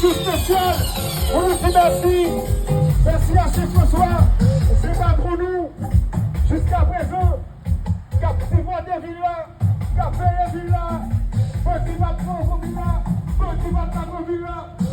Spécial, on nous dit merci. Merci à chez François. C'est pas pour nous. Jusqu'à présent, Cap des villas, Cap des villas, petit va prendre villa, petit va prendre villa.